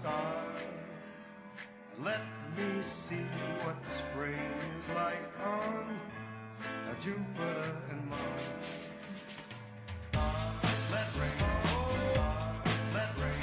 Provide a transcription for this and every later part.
stars. Let me see what spring is like on Jupiter and Mars. Let rain fall, let rain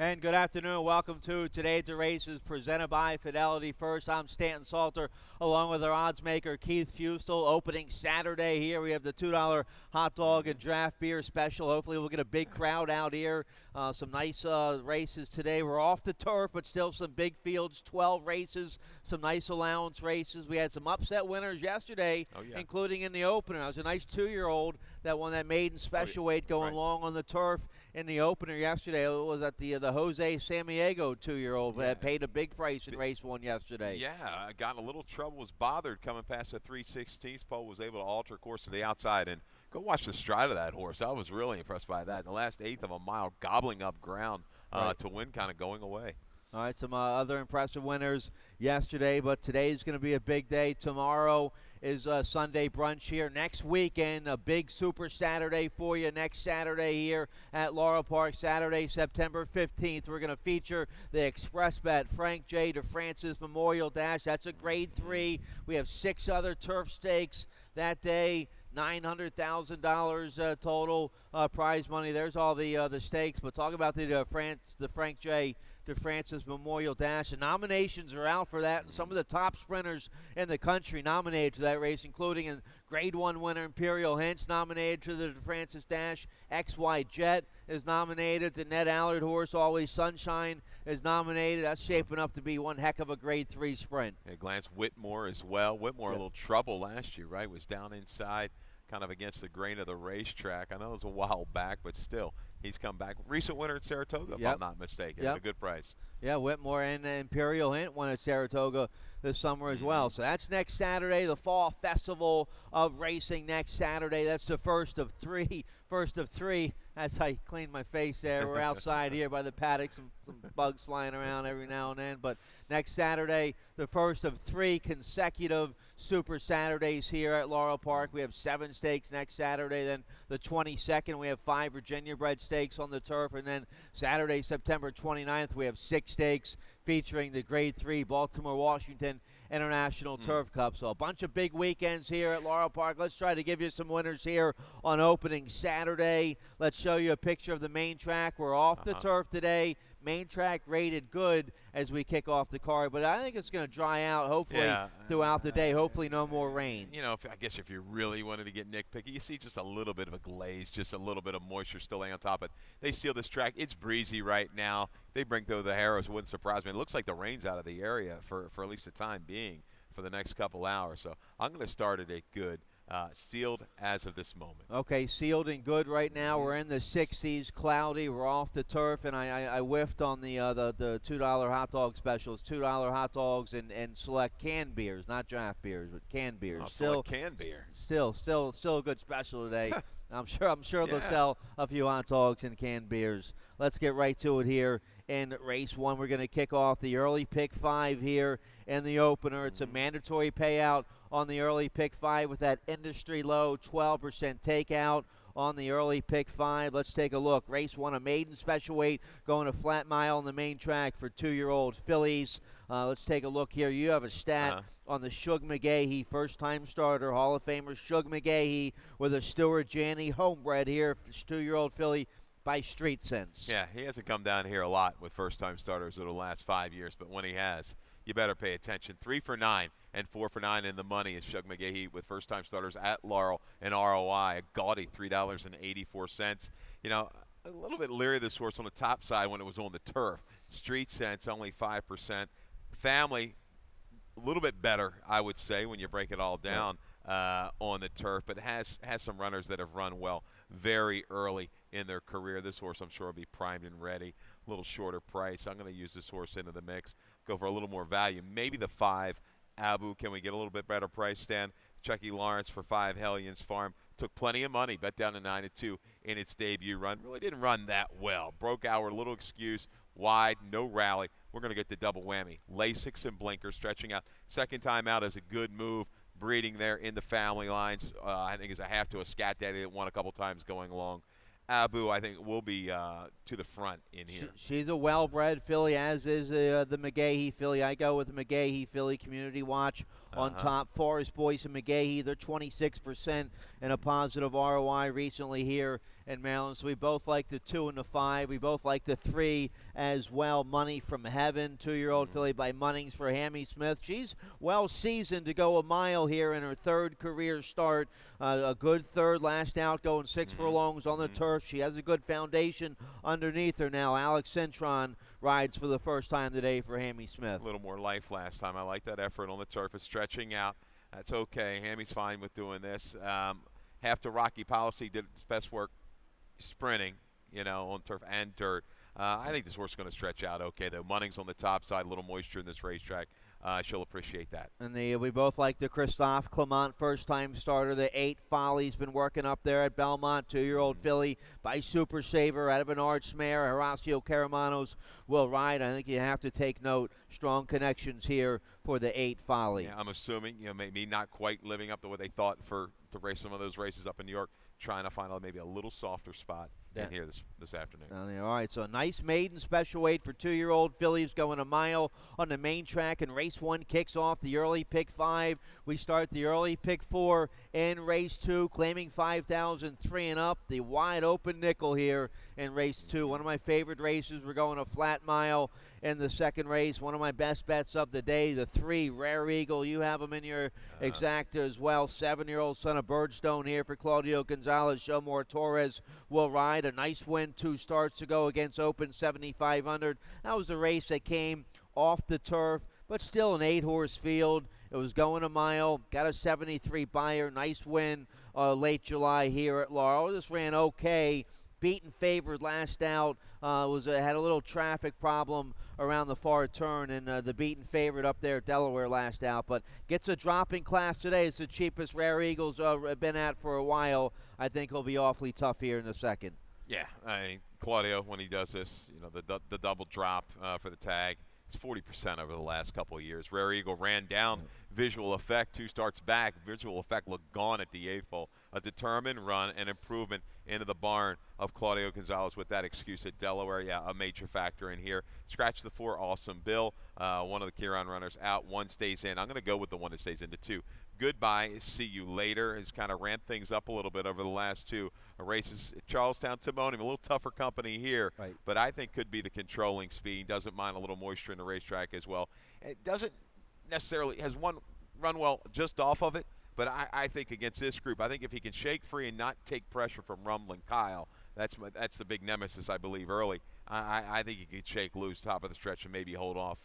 And good afternoon. Welcome to Today at the Races, presented by Fidelity First. I'm Stanton Salter, along with our odds maker, Keith Fustel. Opening Saturday here, we have the $2 hot dog and draft beer special. Hopefully we'll get a big crowd out here. Some nice races today. We're off the turf, but still some big fields, 12 races, some nice allowance races. We had some upset winners yesterday, including in the opener. It was a nice 2-year-old that won that maiden special weight going long on the turf in the opener yesterday. It was at the Jose Samiego 2-year-old that paid a big price in race 1 yesterday. Yeah, got in a little trouble, was bothered coming past the 3/16. Pole was able to alter course to the outside, and go watch the stride of that horse. I was really impressed by that. In the last eighth of a mile, gobbling up ground to win, kind of going away. All right, some other impressive winners yesterday, but today's going to be a big day. Tomorrow is Sunday brunch here. Next weekend, a big Super Saturday for you. Next Saturday here at Laurel Park, Saturday, September 15th. We're going to feature the Express Bet Frank J. DeFrancis Memorial Dash. That's a Grade 3. We have 6 other turf stakes that day. $900,000 total prize money. There's all the stakes. But talk about the Frank J. DeFrancis Memorial Dash. The nominations are out for that, and some of the top sprinters in the country nominated to that race, including a Grade 1 winner Imperial Hints nominated to the DeFrancis Dash. XY Jet is nominated. The Ned Allard horse Always Sunshine is nominated. That's shaping up to be one heck of a Grade 3 sprint. Yeah, Glance Whitmore as well. Whitmore a little trouble last year, right? Was down inside, kind of against the grain of the racetrack. I know it was a while back, but still, he's come back. Recent winner at Saratoga, if I'm not mistaken, at a good price. Yeah, Whitmore and Imperial Hint won at Saratoga this summer as well. So that's next Saturday, the Fall Festival of Racing next Saturday. That's the first of three. As I clean my face there, we're outside here by the paddock, some bugs flying around every now and then. But next Saturday, the first of 3 consecutive Super Saturdays here at Laurel Park. We have 7 stakes next Saturday. Then the 22nd, we have 5 Virginia bred stakes on the turf. And then Saturday, September 29th, we have 6 stakes featuring the Grade 3 Baltimore-Washington International Turf Cup. So a bunch of big weekends here at Laurel Park. Let's try to give you some winners here on opening Saturday. Let's show you a picture of the main track. We're off the turf today. Main track rated good as we kick off the card, but I think it's going to dry out hopefully throughout the day. Hopefully no more rain. You know, I guess if you really wanted to get nitpicky, you see just a little bit of a glaze, just a little bit of moisture still laying on top of it. They seal this track. It's breezy right now. If they bring through the Harrows, it wouldn't surprise me. It looks like the rain's out of the area for at least the time being for the next couple hours. So I'm going to start it at good. Sealed as of this moment. Okay, sealed and good right now. We're in the 60s, cloudy. We're off the turf, and I whiffed on the $2 hot dog specials. $2 hot dogs and select canned beers, not draft beers, but canned beers. Still canned beer. Still a good special today. I'm sure they'll sell a few hot dogs and canned beers. Let's get right to it here in race 1. We're going to kick off the early pick 5 here in the opener. It's a mandatory payout on the early pick 5 with that industry low 12% takeout on the early pick 5. Let's take a look. Race 1, a maiden special weight going a flat mile on the main track for 2-year-old fillies. Let's take a look here. You have a stat on the Shug McGahee, first-time starter, Hall of Famer Shug McGahee with a Stuart Janney homebred here, 2-year-old filly by Street Sense. Yeah, he hasn't come down here a lot with first-time starters over the last 5 years, but when he has, you better pay attention. 3 for 9 and 4 for 9 in the money is Shug McGahee with first-time starters at Laurel and ROI, a gaudy $3.84. You know, a little bit leery of this horse on the top side when it was on the turf. Street Sense, only 5%. Family, a little bit better, I would say, when you break it all down. on the turf, but has some runners that have run well very early in their career. This horse, I'm sure, will be primed and ready. A little shorter price. I'm going to use this horse into the mix, go for a little more value. Maybe the 5, Abu. Can we get a little bit better price, Stan? Chucky Lawrence for 5, Hellions Farm. Took plenty of money, bet down to 9-2 in its debut run. Really didn't run that well. Broke our little excuse, wide, no rally. We're going to get the double whammy. Lasix and blinker, stretching out. Second time out is a good move. Breeding there in the family lines. I think is a half to a scat daddy that won a couple times going along. Abu, I think, will be to the front in here. She's a well-bred filly, as is the McGahee filly. I go with the McGahee filly. Community Watch on top. Forest Boys and McGahee, they're 26% in a positive ROI recently here in Maryland. So we both like the 2 and the 5. We both like the 3 as well. Money from Heaven, 2-year-old filly by Munnings for Hammy Smith. She's well seasoned to go a mile here in her 3rd career start. A good 3rd last out, going 6 furlongs on the turf. She has a good foundation underneath her now. Alex Cintron rides for the first time today for Hammy Smith. A little more life last time. I like that effort on the turf. It's stretching out. That's okay. Hammy's fine with doing this. Half to Rocky Policy did its best work sprinting, on turf and dirt. I think this horse is going to stretch out okay, though. Munnings on the top side, a little moisture in this racetrack. She'll appreciate that. And we both like the Christophe Clement first-time starter. The 8 Folly's been working up there at Belmont. 2-year-old filly by Super Saver out of an Arch Mare. Horacio Caramanos will ride. I think you have to take note. Strong connections here for the 8 Folly. Yeah, I'm assuming, maybe not quite living up to what they thought to race some of those races up in New York. Trying to find maybe a little softer spot in here this afternoon. All right, so a nice maiden special weight for 2-year-old fillies going a mile on the main track, and race 1 kicks off the early pick 5. We start the early pick 4 in race 2, claiming 5,003 and up. The wide open nickel here in race 2. One of my favorite races. We're going a flat mile in the second race. One of my best bets of the day, the 3 Rare Eagle. You have them in your exacta as well. 7-year-old son of Birdstone here for Claudio Gonzalez. Shomore Torres will ride. A nice win 2 starts ago against Open 7,500. That was the race that came off the turf, but still an 8-horse field. It was going a mile. Got a 73 buyer. Nice win late July here at Laurel. This ran okay. Beaten favored last out. Had a little traffic problem around the far turn, and the beaten favorite up there at Delaware last out. But gets a drop in class today. It's the cheapest Rare Eagles been at for a while. I think he'll be awfully tough here in the second. Yeah, Claudio, when he does this, the double drop for the tag, it's 40% over the last couple of years. Rare Eagle ran down Visual Effect 2 starts back. Visual Effect looked gone at the 8th hole. A determined run and improvement into the barn of Claudio Gonzalez with that excuse at Delaware. Yeah, a major factor in here. Scratch the 4, Awesome Bill. One of the Kieran runners out. 1 stays in. I'm going to go with the 1 that stays into 2. Goodbye, See You Later has kind of ramped things up a little bit over the last 2 races. Charlestown Timonium, a little tougher company here, but I think could be the controlling speed. Doesn't mind a little moisture in the racetrack as well. It doesn't necessarily, has one run well just off of it, but I think against this group, I think if he can shake free and not take pressure from Rumbling Kyle, that's the big nemesis, I believe, early. I think he could shake loose top of the stretch and maybe hold off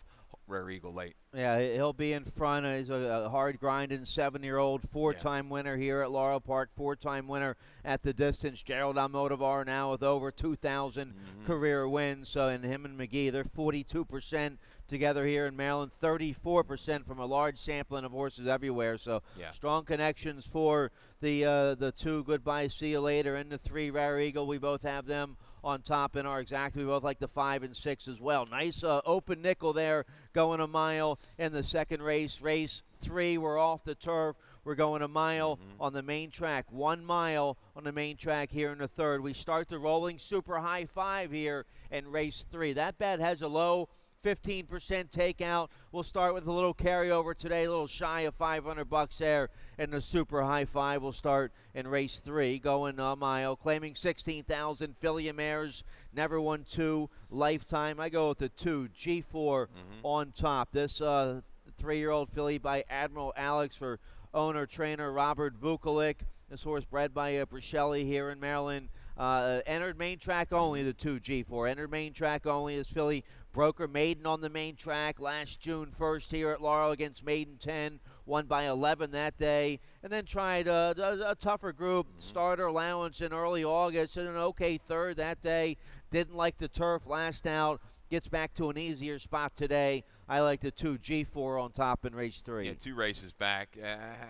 Rare Eagle late. Yeah, he'll be in front. He's a hard-grinding 7-year-old, 4-time winner here at Laurel Park, 4-time winner at the distance. Gerald Almodovar now with over 2,000 career wins. And him and McGee, they're 42% together here in Maryland, 34% from a large sampling of horses everywhere. So strong connections for the 2 Goodbye, See You Later, and the 3 Rare Eagle. We both have them on top in our exact. We both like the 5 and 6 as well. Nice open nickel there going a mile in the second race. Race 3, we're off the turf. We're going a mile on the main track. 1 mile on the main track here in the third. We start the rolling super high 5 here in race 3. That bet has a low 15% takeout. We'll start with a little carryover today, a little shy of $500 there, and the super high 5 will start in race 3, going a mile, claiming 16,000. Filly Mares, never won 2 lifetime. I go with the 2 G4 on top. This 3-year-old filly by Admiral Alex for owner trainer Robert Vukovic. This horse bred by Brichelli here in Maryland. Entered main track only, the 2G4. Entered main track only. This filly broke her maiden on the main track last June 1st here at Laurel against Maiden 10. Won by 11 that day. And then tried a tougher group, starter allowance in early August, and an okay third that day. Didn't like the turf last out. Gets back to an easier spot today. I like the 2G4 on top in race 3. Yeah, 2 races back.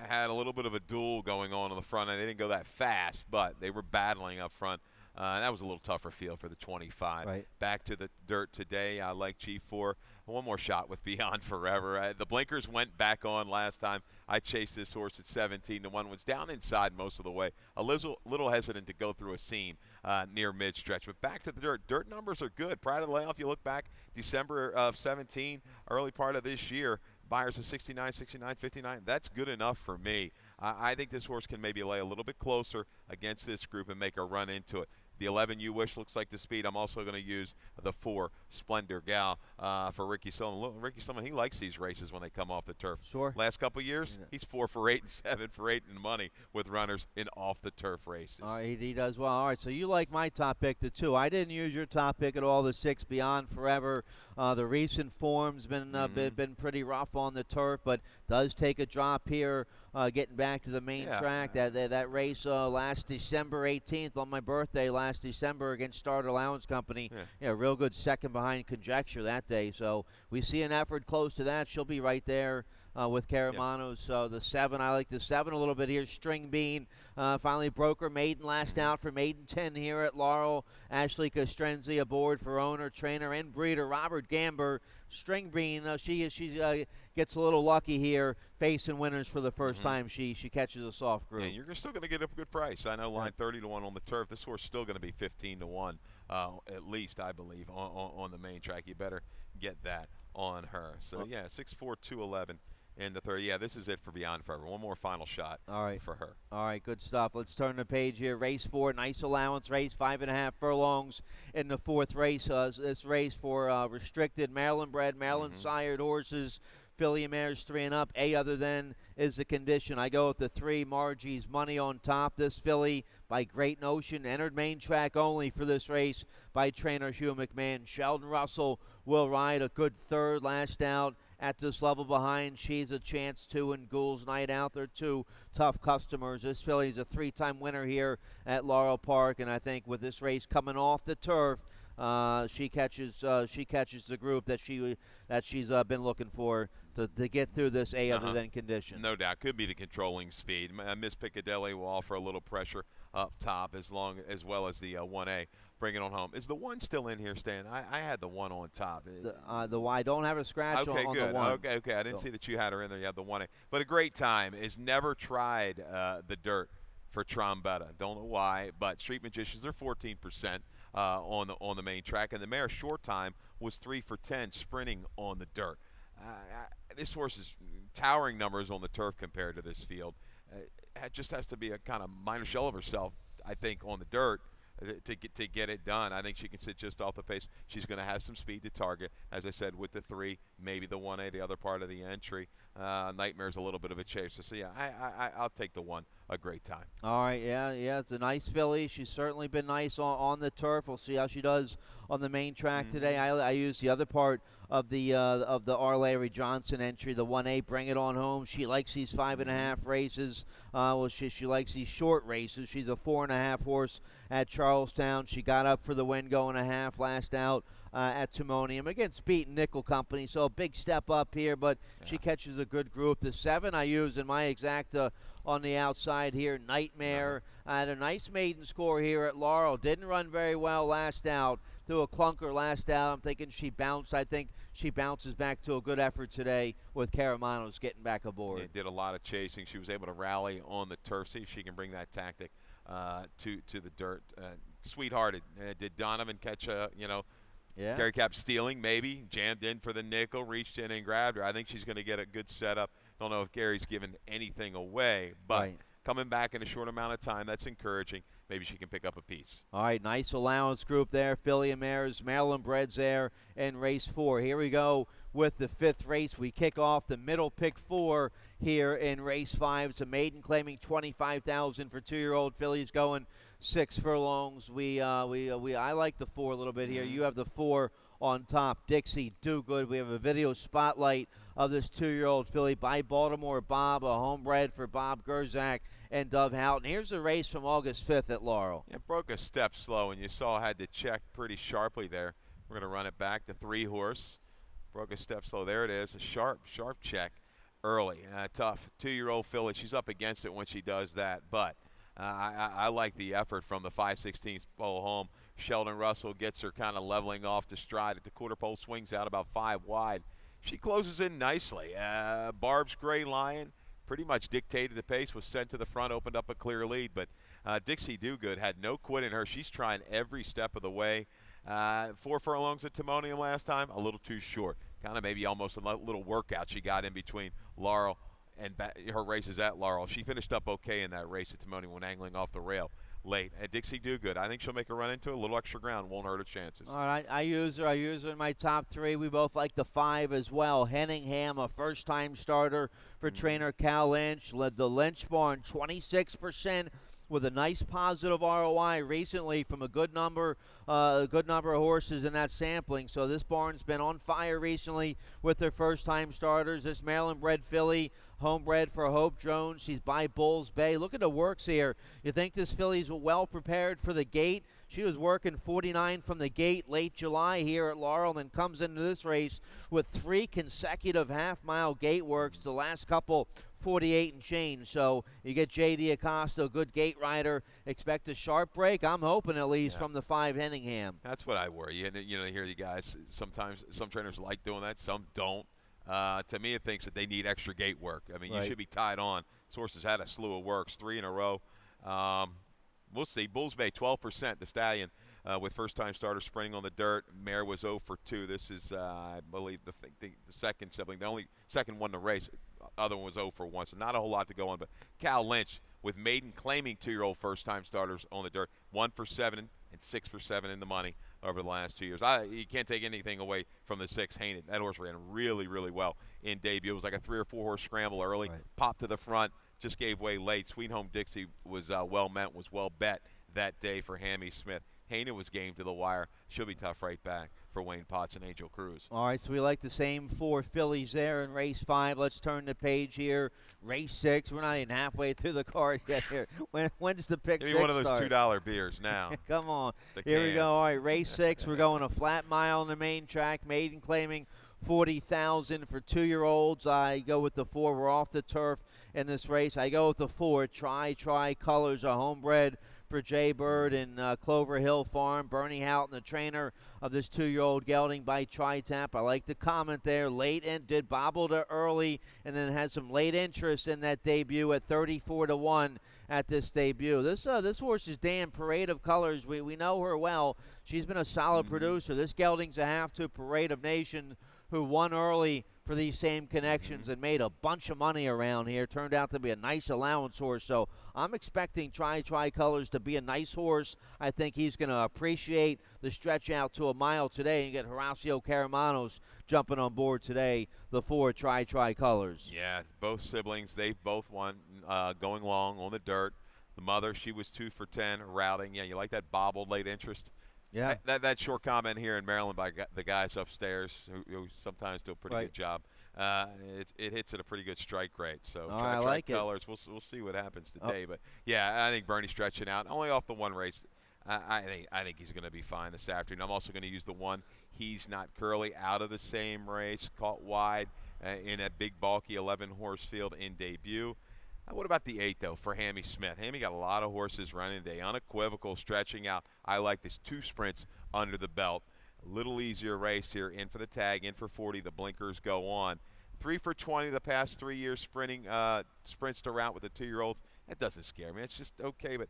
Had a little bit of a duel going on the front end. They didn't go that fast, but they were battling up front. That was a little tougher field for the 25. Right. Back to the dirt today. I like G4. One more shot with Beyond Forever. The blinkers went back on last time. I chased this horse at 17 to 1. Was down inside most of the way. A little hesitant to go through a seam near mid-stretch. But back to the dirt. Dirt numbers are good. Prior to the layoff, you look back, December of 17, early part of this year, buyers of 69, 69, 59. That's good enough for me. I think this horse can maybe lay a little bit closer against this group and make a run into it. The 11 You Wish looks like the speed. I'm also going to use the 4 Splendor Gal for Ricky Silliman. Ricky Silliman, he likes these races when they come off the turf. Sure. Last couple of years, he's 4 for 8 and 7 for 8 in money with runners in off the turf races. All right, he does well. All right, so you like my top pick, the 2. I didn't use your top pick at all, the 6 Beyond Forever. The recent form's been pretty rough on the turf, but does take a drop here. Getting back to the main track, that race last December 18th on my birthday last December against Starter Allowance Company. Yeah, real good second behind Conjecture that day. So we see an effort close to that. She'll be right there with Caramanos. So the 7, I like the 7 a little bit here. String Bean finally broke her maiden last out for Maiden 10 here at Laurel. Ashley Castrenzi aboard for owner, trainer, and breeder Robert Gamber. String Bean, she gets a little lucky here, facing winners for the first time. She catches a soft group. Yeah, you're still going to get a good price. I know line 30 to 1 on the turf. This horse is still going to be 15 to 1, at least I believe, on the main track. You better get that on her. So yeah, 6'4", 211. In the 30. Yeah, this is it for Beyond Forever. One more final shot for her. All right, good stuff. Let's turn the page here. Race 4, nice allowance race, 5.5 furlongs in the 4th race. This race for restricted Maryland-bred, Maryland-sired horses. Filly and mares 3 and up. A other than is the condition. I go with the 3, Margie's Money on top. This filly by Great Notion entered main track only for this race by trainer Hugh McMahon. Sheldon Russell will ride a good third last out. At this level behind, She's a Chance 2 and Ghoul's Night Out. They're 2 tough customers. This filly's a 3-time winner here at Laurel Park, and I think with this race coming off the turf, she catches the group that she's been looking for to get through this other than condition. No doubt, could be the controlling speed. Miss Piccadilly will offer a little pressure up top as well as the 1A. Bring it on home. Is the 1 still in here, Stan? I had the 1 on top. I don't have a scratch on good. the 1. Okay. I didn't see that you had her in there. You had the 1A. But a great time. Is never tried the dirt for Trombetta. Don't know why, but Street Magicians, they're 14% on the main track, and the mare short time was 3 for 10 sprinting on the dirt. This horse is towering numbers on the turf compared to this field. It just has to be a kind of minor shell of herself, I think, on the dirt to get it done. I think she can sit just off the pace. She's going to have some speed to target, as I said, with the 3, maybe the 1A, the other part of the entry. Nightmare's a little bit of a chaser. So, yeah, I'll take the 1. A great time. All right, yeah, it's a nice filly. She's certainly been nice on the turf. We'll see how she does on the main track today. I use the other part of the R. Larry Johnson entry, the 1A, Bring It On Home. She likes these 5.5 races. She likes these short races. She's a 4.5 horse at Charlestown. She got up for the win going a half last out at Timonium against Beaten Nickel Company. So a big step up here, but she catches a good group. The 7 I use in my exact on the outside here, Nightmare. Had a nice maiden score here at Laurel. Didn't run very well last out. Threw a clunker last out. I'm thinking she bounced. I think she bounces back to a good effort today with Caramanos getting back aboard. Yeah, did a lot of chasing. She was able to rally on the turf. See if she can bring that tactic to the dirt. Sweethearted. Did Donovan catch Gary Cap stealing, maybe. Jammed in for the nickel, reached in and grabbed her. I think she's going to get a good setup. Don't know if Gary's given anything away, but coming back in a short amount of time, that's encouraging. Maybe she can pick up a piece. All right, nice allowance group there. Filly and mares, Maryland breds there in race 4. Here we go with the 5th race. We kick off the middle pick 4 here in race 5. It's a maiden claiming $25,000 for 2-year-old fillies going 6 furlongs. I like the 4 a little bit here. You have the 4 on top. Dixie Do Good. We have a video spotlight of this 2-year-old filly by Baltimore Bob, a homebred for Bob Gerzak and Dove Houghton. Here's the race from August 5th at Laurel. It broke a step slow, and you saw had to check pretty sharply there. We're going to run it back to 3-horse. Broke a step slow. There it is, a sharp check early. Tough 2-year-old filly. She's up against it when she does that, but I like the effort from the 5/16 pole home. Sheldon Russell gets her kind of leveling off to stride at the quarter pole, swings out about 5 wide. She closes in nicely. Barb's Gray Lion pretty much dictated the pace, was sent to the front, opened up a clear lead, but Dixie Do Good had no quit in her. She's trying every step of the way. 4 furlongs at Timonium last time, a little too short. Kind of maybe almost a little workout she got in between Laurel and her races at Laurel. She finished up okay in that race at Timonium when angling off the rail late. Dixie Do Good, I think she'll make a run into it. A little extra ground won't hurt her chances. All right, I use her in my top 3. We both like the 5 as well. Henningham, a first-time starter for trainer Cal Lynch, led the Lynch barn 26% with a nice positive ROI recently from a good number of horses in that sampling. So this barn's been on fire recently with their first-time starters. This Maryland-bred filly, homebred for Hope Jones. She's by Bulls Bay. Look at the works here. You think this filly's well prepared for the gate? She was working 49 from the gate late July here at Laurel, and then comes into this race with 3 consecutive half-mile gate works. The last couple 48 and change. So you get J.D. Acosta, a good gate rider. Expect a sharp break. I'm hoping at least from the 5 Henningham. That's what I worry. And you hear the guys. Sometimes some trainers like doing that. Some don't. To me, it thinks that they need extra gate work. I mean, you should be tied on. This horse has had a slew of works, 3 in a row. We'll see. Bulls Bay, 12%. The Stallion with first-time starter sprinting on the dirt. Mare was 0 for 2. This is, I believe, the second sibling. The only second one to race. Other one was 0 for 1, so not a whole lot to go on. But Cal Lynch with maiden claiming 2-year-old first-time starters on the dirt. 1 for 7 and 6 for 7 in the money over the last 2 years. You can't take anything away from the 6 Hainted. That horse ran really, really well in debut. It was like a 3 or 4 horse scramble early, popped to the front, just gave way late. Sweet Home Dixie was well meant, was well bet that day for Hammy Smith. Hainted was game to the wire. She'll be tough right back for Wayne Potts and Angel Cruz. All right, so we like the same 4 fillies there in race 5. Let's turn the page here. Race 6. We're not even halfway through the card yet here. When's the pick 6 Give me one of those start? $2 beers now. Come on. The Here we cans. go. All right, race 6. We're going a flat mile on the main track. Maiden claiming $40,000 for 2-year-olds. I go with the 4. We're off the turf in this race. I go with the 4. Try Colors, a homebred for Jay Bird and Clover Hill Farm. Bernie Houghton, the trainer of this 2-year-old gelding by Tri-Tap. I like the comment there. Late and did bobble to early, and then had some late interest in that debut at 34-1 at this debut. This horse is Dan Parade of Colors. We know her well. She's been a solid producer. This gelding's a half to Parade of Nations, who won early for these same connections and made a bunch of money around here. Turned out to be a nice allowance horse. So I'm expecting Try Colors to be a nice horse. I think he's going to appreciate the stretch out to a mile today and get Horacio Caramanos jumping on board today, the 4 Try Colors. Yeah, both siblings, they both won going long on the dirt. The mother, she was 2 for 10 routing. Yeah, you like that bobbled late interest? Yeah. That short comment here in Maryland by the guys upstairs who sometimes do a pretty good job. It hits at a pretty good strike rate. So I like it. Colors. We'll see what happens today. But yeah, I think Bernie's stretching out only off the one race. I think he's going to be fine this afternoon. I'm also going to use the 1. He's Not Curly out of the same race, caught wide in a big bulky 11-horse field in debut. What about the 8, though, for Hammy Smith? Hammy got a lot of horses running today. Unequivocal, stretching out. I like this 2 sprints under the belt. A little easier race here. In for the tag, in for 40. The blinkers go on. 3 for 20 the past 3 years sprinting sprints to route with the 2-year-olds. That doesn't scare me. It's just okay. But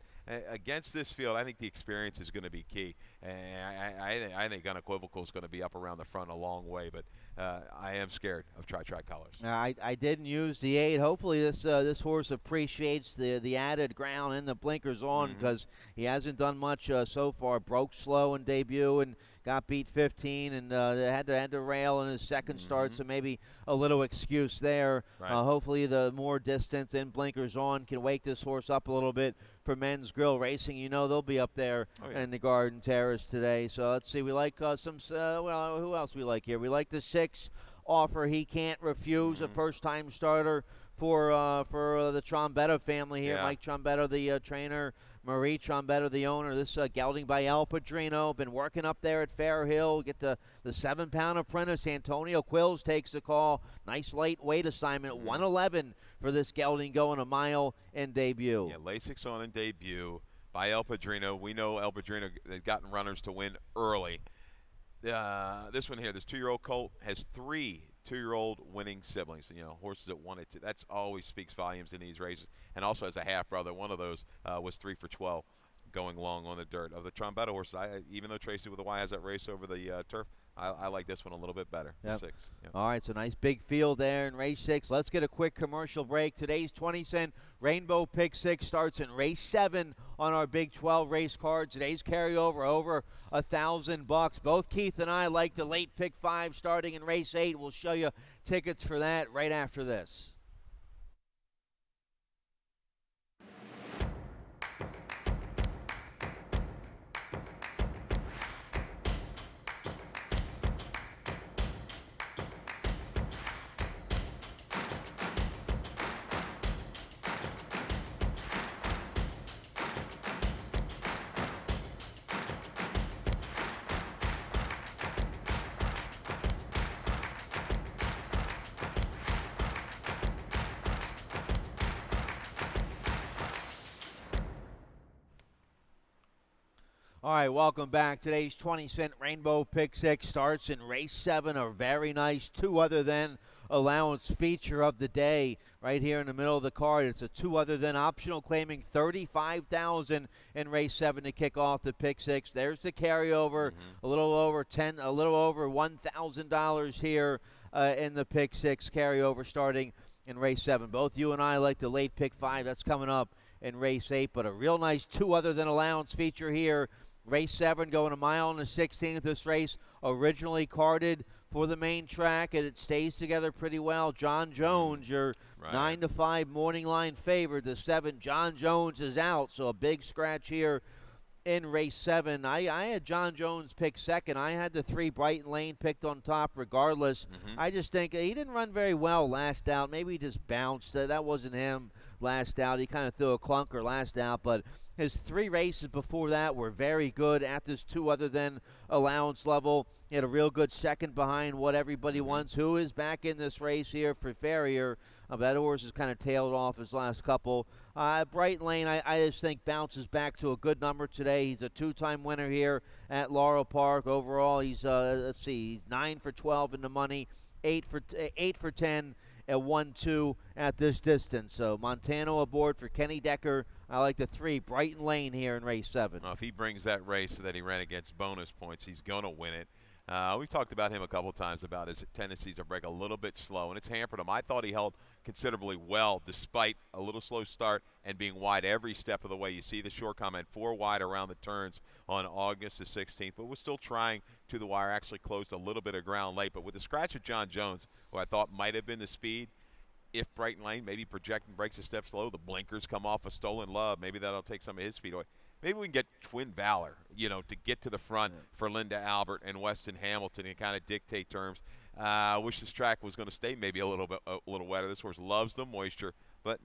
against this field, I think the experience is going to be key. And I think Unequivocal is going to be up around the front a long way. But I am scared of Try Colors. I didn't use the 8. Hopefully this horse appreciates the added ground and the blinkers on, because he hasn't done much so far. Broke slow in debut and got beat 15 and had to rail in his second start, so maybe a little excuse there. Right. Hopefully the more distance and blinkers on can wake this horse up a little bit for Men's Grill Racing. You know they'll be up there in the Garden Terrace today. So let's see. We like who else we like here? We like the 6 Offer He Can't Refuse, a first-time starter for the Trombetta family here. Mike Trombetta, the trainer. Marie Trombetta, the owner. This gelding by El Padrino. Been working up there at Fair Hill. Get the 7-pound apprentice. Antonio Quills takes the call. Nice late weight assignment. 111 for this gelding going a mile in debut. Yeah, Lasix on in debut by El Padrino. We know El Padrino has gotten runners to win early. This one here, this 2-year-old colt, has 3 2-year-old winning siblings. Horses that wanted to. That's always speaks volumes in these races. And also has a half brother. One of those was 3 for 12 going long on the dirt. Of the Trombetta horses, even though Tracy with the Y has that race over the turf, I like this one a little bit better. Yep. 6. Yep. All right, so nice big field there in race 6. Let's get a quick commercial break. Today's 20-cent Rainbow Pick 6 starts in race 7 on our Big 12 race card. Today's carryover over $1,000. Both Keith and I like the late pick 5 starting in race 8. We'll show you tickets for that right after this. All right, welcome back. Today's 20-cent Rainbow Pick 6 starts in race 7, a very nice 2 other than allowance feature of the day right here in the middle of the card. It's a 2 other than optional, claiming $35,000 in race 7 to kick off the Pick 6. There's the carryover, a little over $1,000 here in the Pick 6 carryover starting in race 7. Both you and I like the late Pick 5. That's coming up in race 8, but a real nice 2 other than allowance feature here. Race 7 going a mile and a 16th. This race originally carded for the main track, and it stays together pretty well. John Jones, your 9-5 morning line favorite. The 7, John Jones is out, so a big scratch here in race 7. I had John Jones picked second. I had the 3 Brighton Lane picked on top regardless. I just think he didn't run very well last out. Maybe he just bounced. That wasn't him last out. He kind of threw a clunker last out, but his 3 races before that were very good at this 2 other than allowance level. He had a real good second behind What Everybody Wants, who is back in this race here for Farrier. That horse has kind of tailed off his last couple. Brighton Lane, I just think bounces back to a good number today. He's a 2-time winner here at Laurel Park. Overall, he's he's 9 for 12 in the money, 8 for 10 at 1-2 at this distance. So Montano aboard for Kenny Decker. I like the 3 Brighton Lane here in race 7. Well, if he brings that race that he ran against bonus points, he's going to win it. We've talked about him a couple times about his tendencies to break a little bit slow, and it's hampered him. I thought he held considerably well despite a little slow start and being wide every step of the way. You see the short comment, 4 wide around the turns on August the 16th, but was still trying to the wire, actually closed a little bit of ground late. But with the scratch of John Jones, who I thought might have been the speed, if Brighton Lane maybe projecting breaks a step slow, the blinkers come off a Stolen Love, maybe that'll take some of his speed away. Maybe we can get Twin Valor, to get to the front for Linda Albert and Weston Hamilton and kind of dictate terms. I wish this track was going to stay maybe a little wetter. This horse loves the moisture, but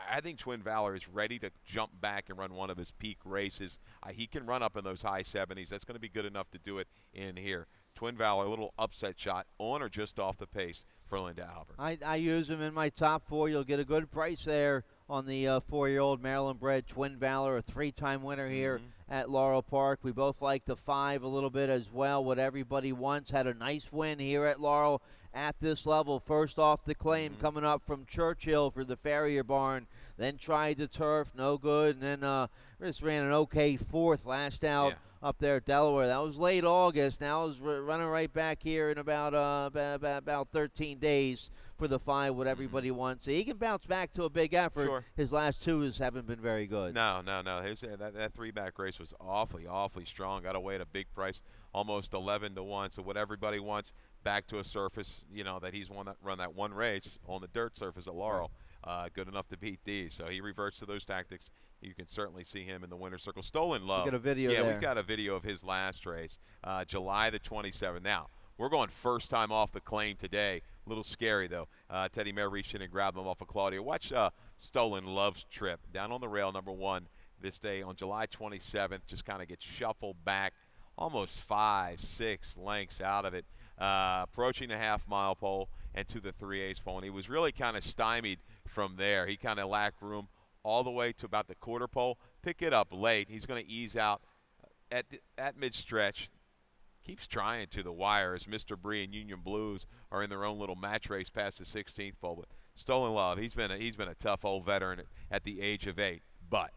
I think Twin Valor is ready to jump back and run one of his peak races. He can run up in those high 70s. That's going to be good enough to do it in here. Twin Valor, a little upset shot on or just off the pace for Linda Albert. I use him in my top 4. You'll get a good price there on the 4-year-old Maryland-bred Twin Valor, a 3-time winner here at Laurel Park. We both like the 5 a little bit as well. What Everybody Wants had a nice win here at Laurel at this level. First off the claim coming up from Churchill for the Farrier barn. Then tried the turf, no good. And then just ran an okay 4th last out up there at Delaware. That was late August. Now is running right back here in about 13 days for the 5, what everybody wants. He can bounce back to a big effort. Sure. His last 2 haven't been very good. No. That 3-back race was awfully strong. Got away at a big price, almost 11 to 1. So what everybody wants, back to a surface, that he's run that one race on the dirt surface at Laurel. Good enough to beat these. So he reverts to those tactics. You can certainly see him in the winner's circle. Stolen Love. We got a video Yeah, there. we've got a video of his last race, July the 27th. Now, we're going first time off the claim today. A little scary, though. Teddy Mayer reached in and grabbed him off of Claudia. Watch Stolen Love's trip down on the rail, number 1, this day on July 27th. Just kind of gets shuffled back almost 5-6 lengths out of it, approaching the half-mile pole and to the 3/8 pole. And he was really kind of stymied from there. He kind of lacked room all the way to about the quarter pole. Pick it up late. He's going to ease out at mid-stretch. Keeps trying to the wire as Mr. Bree and Union Blues are in their own little match race past the 16th pole. But Stolen Love, he's been a tough old veteran at the age of 8. But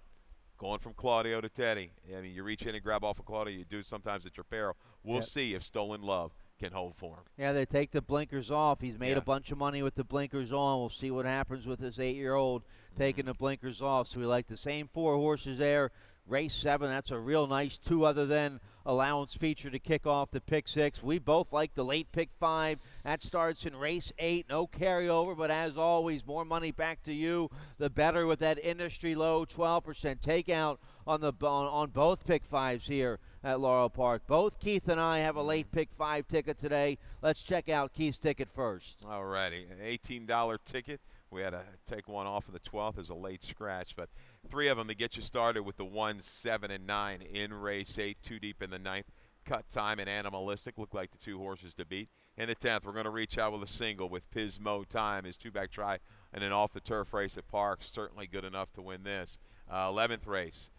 going from Claudio to Teddy, I mean, you reach in and grab off of Claudio. You do sometimes at your peril. We'll see if Stolen Love can hold form. Yeah, they take the blinkers off. He's made a bunch of money with the blinkers on. We'll see what happens with this 8-year-old taking the blinkers off. So we like the same 4 horses there. Race 7, that's a real nice 2 other than allowance feature to kick off the pick 6. We both like the late pick 5. That starts in race 8. No carryover, but as always, more money back to you. The better with that industry low 12% takeout on both pick 5s here at Laurel Park. Both Keith and I have a late pick 5 ticket today. Let's check out Keith's ticket first. All righty, an $18 ticket. We had to take one off of the 12th as a late scratch, but 3 of them to get you started with the 1, 7, and 9 in race 8, 2 deep in the 9th. Cut Time and Animalistic look like the 2 horses to beat. In the 10th, we're going to reach out with a single with Pismo Time, his 2-back try, and an off-the-turf race at Parks. Certainly good enough to win this. 11th race,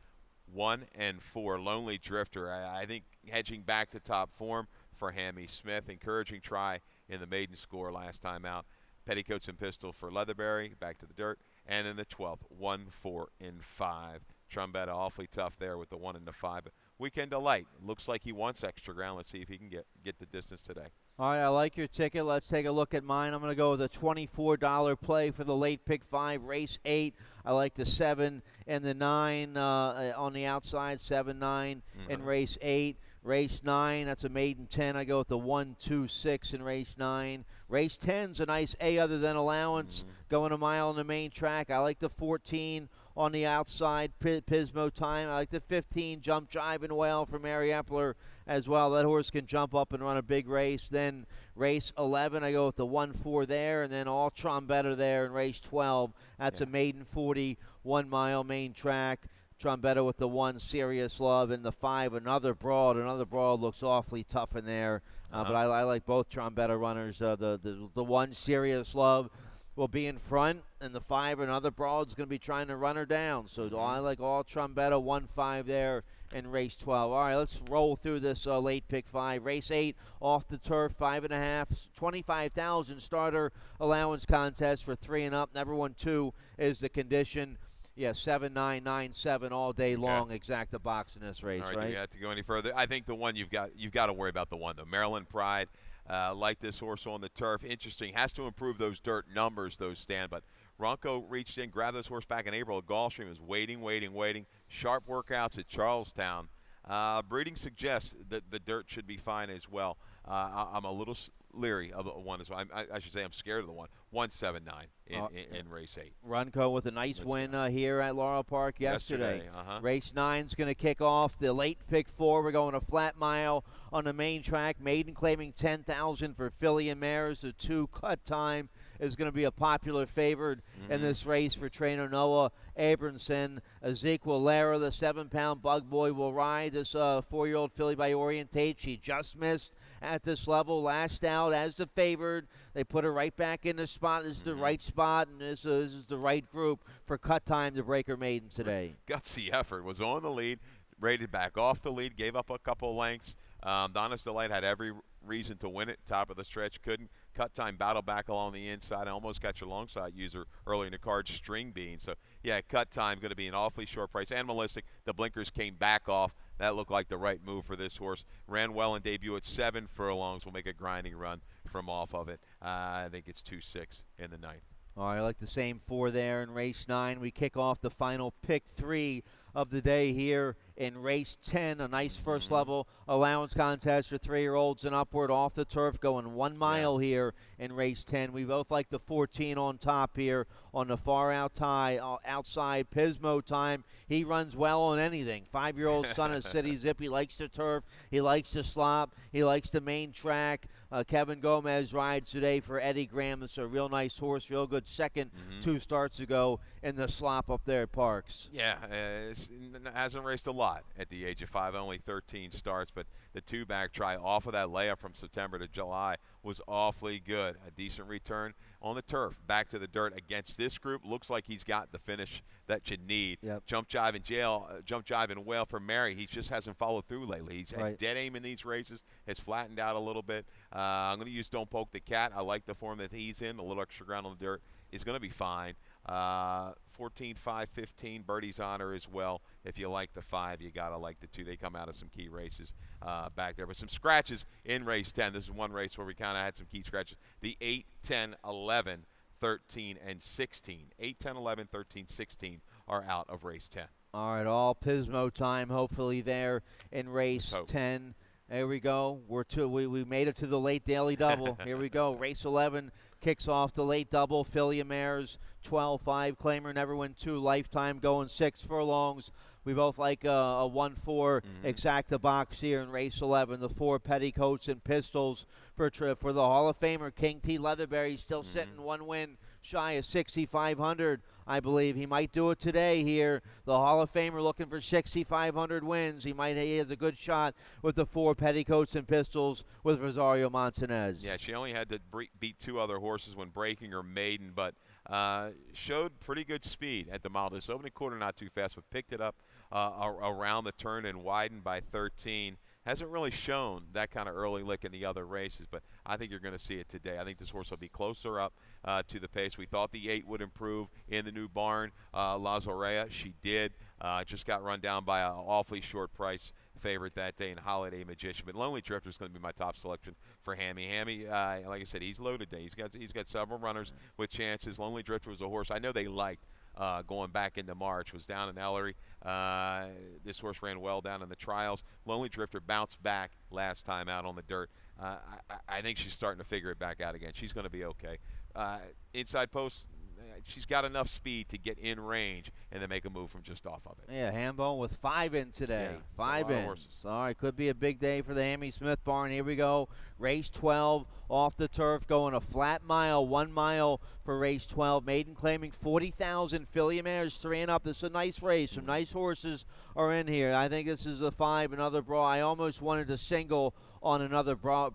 1 and 4, Lonely Drifter. I think hedging back to top form for Hammy Smith. Encouraging try in the maiden score last time out. Petticoats and Pistol for Leatherberry, back to the dirt. And in the 12th, 1, 4, and 5. Trombetta awfully tough there with the 1 and the 5. But Weekend Delight looks like he wants extra ground. Let's see if he can get the distance today. All right, I like your ticket. Let's take a look at mine. I'm going to go with a $24 play for the late pick 5, race 8. I like the 7 and the 9 on the outside, 7, 9 in race 8. Race 9, that's a maiden 10. I go with the 1, 2, 6 in race 9. Race 10's a nice A other than allowance, going a mile on the main track. I like the 14 on the outside, Pismo Time. I like the 15, Jump Jiving Well for Mary Epler as well. That horse can jump up and run a big race. Then race 11, I go with the 1, 4 there, and then all Trombetta there in race 12. That's a maiden 40, 1 mile main track. Trombetta with the 1, Serious Love, and the 5, Another Broad. Another Broad looks awfully tough in there, but I like both Trombetta runners. The 1, Serious Love, will be in front, and the 5, Another Broad, is going to be trying to run her down. So I like all Trombetta, 1, 5 there in race 12. All right, let's roll through this late pick 5. Race 8, off the turf, 5.5, 25,000 starter allowance contest for 3 and up. Number 1, 2 is the condition. Yeah, 7, 9, 9, 7 all day long. Exact the box in this race, all right? Do you have to go any further? I think the one you've got to worry about the 1 though. Maryland Pride, like this horse on the turf. Interesting. Has to improve those dirt numbers, those Stan. But Ronco reached in, grabbed this horse back in April. Gulfstream was waiting. Sharp workouts at Charlestown. Breeding suggests that the dirt should be fine as well. I'm a little leery of the 1 as well. I should say I'm scared of the 1. 179 in race 8. Runco with a nice win here at Laurel Park yesterday. Race 9's going to kick off the late pick 4. We're going a flat mile on the main track. Maiden claiming 10,000 for filly and mares. The 2, Cut Time, is going to be a popular favorite in this race for trainer Noah Abramson. Ezekiel Lara, the 7-pound bug boy, will ride this 4-year-old filly by Orientate. She just missed at this level last out as the favored. They put her right back in the spot. This is the right spot, and this is the right group for Cut Time to break her maiden today. Gutsy effort. Was on the lead, rated back off the lead, gave up a couple lengths. Donna's Delight had every reason to win it. Top of the stretch, couldn't. Cut Time battled back along the inside and almost got your long side user early in the card, String Bean. So, yeah, Cut Time going to be an awfully short price. Animalistic, the blinkers came back off. That looked like the right move for this horse. Ran well in debut at 7 furlongs. Will make a grinding run from off of it. I think it's 2-6 in the ninth. All right, I like the same 4 there in race 9. We kick off the final pick 3 of the day here in race 10. A nice first level allowance contest for 3-year-olds and upward off the turf, going 1 mile here in race 10. We both like the 14 on top here on the far outside Pismo Time. He runs well on anything. 5-year-old son of City Zip. He likes the turf. He likes the slop. He likes the main track. Kevin Gomez rides today for Eddie Graham. It's a real nice horse, real good second 2 starts ago in the slop up there at Parks. Yeah, hasn't raced a lot at the age of 5, only 13 starts, but the 2-back try off of that layup from September to July was awfully good. A decent return on the turf, back to the dirt against this group. Looks like he's got the finish that you need. Yep. Jump jive and whale for Mary. He just hasn't followed through lately. He's had dead aim in these races. Has flattened out a little bit. I'm going to use Don't Poke the Cat. I like the form that he's in. The little extra ground on the dirt is going to be fine. 14, 5, 15, Birdie's Honor as well. If you like the 5, you got to like the 2. They come out of some key races back there. But some scratches in race 10. This is one race where we kind of had some key scratches. The 8, 10, 11, 13, and 16. 8, 10, 11, 13, 16 are out of race 10. All right, all Pismo Time hopefully there in race 10. There we go. We made it to the late daily double. Here we go. Race 11 kicks off the late double. Filly and Mares, 12-5. Claimer Never Win 2. Lifetime going 6 furlongs. We both like a 1-4 exacta box here in race 11. The 4 Petticoats and Pistols for the Hall of Famer King T. Leatherberry, still sitting 1 win shy of 6,500. I believe he might do it today here. The Hall of Famer looking for 6,500 wins. He has a good shot with the 4 Petticoats and Pistols with Rosario Montanez. Yeah, she only had to beat 2 other horses when breaking her maiden, but showed pretty good speed at the mile. This opening quarter not too fast, but picked it up around the turn and widened by 13. Hasn't really shown that kind of early lick in the other races, but I think you're going to see it today. I think this horse will be closer up to the pace. We thought the 8 would improve in the new barn. Lazorea, she did. Just got run down by an awfully short price favorite that day in Holiday Magician. But Lonely Drifter is going to be my top selection for Hammy. Hammy, like I said, he's loaded today. He's got several runners with chances. Lonely Drifter was a horse I know they liked. Going back into March, was down in Ellery. This horse ran well down in the trials. Lonely Drifter bounced back last time out on the dirt. I think she's starting to figure it back out again. She's going to be okay. Inside post, she's got enough speed to get in range and then make a move from just off of it. Yeah, Hambone with 5 in today. Yeah, 5 in. All right, could be a big day for the Hammy Smith barn. Here we go. Race 12 off the turf, going a flat mile, 1 mile for race 12. Maiden claiming 40,000. Filly and Mares 3 and up. This is a nice race. Some nice horses are in here. I think this is a 5, another broad. I almost wanted to single on another broad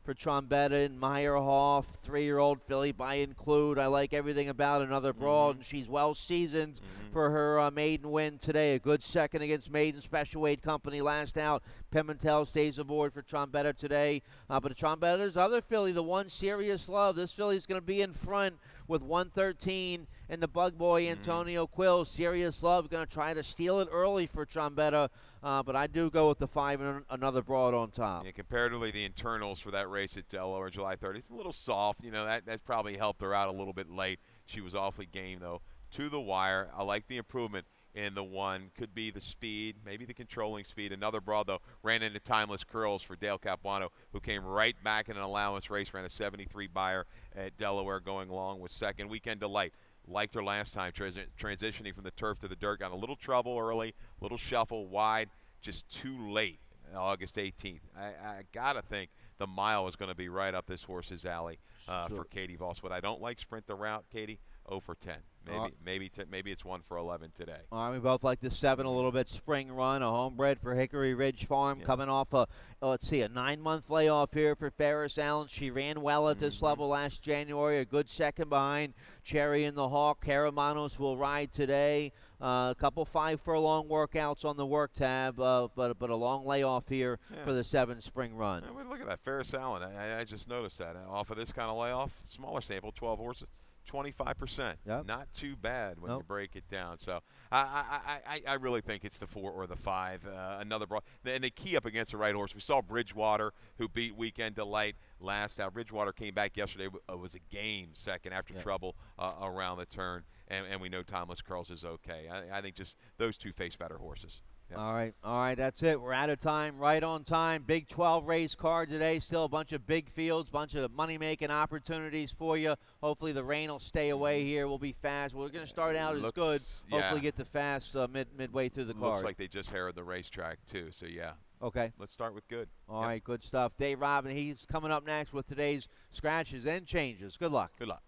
for Trombetta and Meyerhoff, 3-year-old filly by include. I like everything about another broad, and she's well seasoned for her maiden win today. A good second against Maiden Special Weight Company last out. Pimentel stays aboard for Trombetta today. But Trombetta's other filly, the one Serious Love, this filly's going to be in front with 113 and the bug boy Antonio Quill. Serious Love going to try to steal it early for Trombetta, but I do go with the 5 and another broad on top. Yeah, comparatively, the internals for that race at Delaware July 30th, it's a little soft. You know, that's probably helped her out a little bit late. She was awfully game, though, to the wire. I like the improvement in the 1. Could be the speed, maybe the controlling speed. Another broad, though, ran into Timeless Curls for Dale Capuano, who came right back in an allowance race, ran a 73 buyer at Delaware, going along with second. Weekend Delight. Liked her last time, transitioning from the turf to the dirt. Got a little trouble early, little shuffle wide, just too late. August 18th. I got to think the mile is going to be right up this horse's alley for Katie Voss. But I don't like sprint the route, Katie. 0 for 10. Maybe it's 1 for 11 today. All right, we both like the 7 a little bit. Spring Run, a homebred for Hickory Ridge Farm, coming off a 9-month layoff here for Ferris Allen. She ran well at this level last January. A good second behind Cherry and the Hawk. Caramanos will ride today. A couple 5 furlong workouts on the work tab, but a long layoff here for the 7 Spring Run. Look at that, Ferris Allen. I just noticed that. Off of this kind of layoff, smaller sample, 12 horses. 25%. Yep. Not too bad when you Nope. break it down. So I really think it's the 4 or the 5. Another broad. And they key up against the right horse. We saw Bridgewater, who beat Weekend Delight last out. Bridgewater came back yesterday. Was a game second after trouble around the turn. And we know Timeless Curls is okay. I think just those two face better horses. Yeah. All right, that's it. We're out of time, right on time. Big 12 race card today. Still a bunch of big fields, bunch of money-making opportunities for you. Hopefully the rain will stay away here. We'll be fast. We're going to start out as good. Hopefully get to fast midway through the card. Looks like they just heralded the racetrack, too. So, yeah. Okay. Let's start with good. All right, good stuff. Dave Robin, he's coming up next with today's scratches and changes. Good luck. Good luck.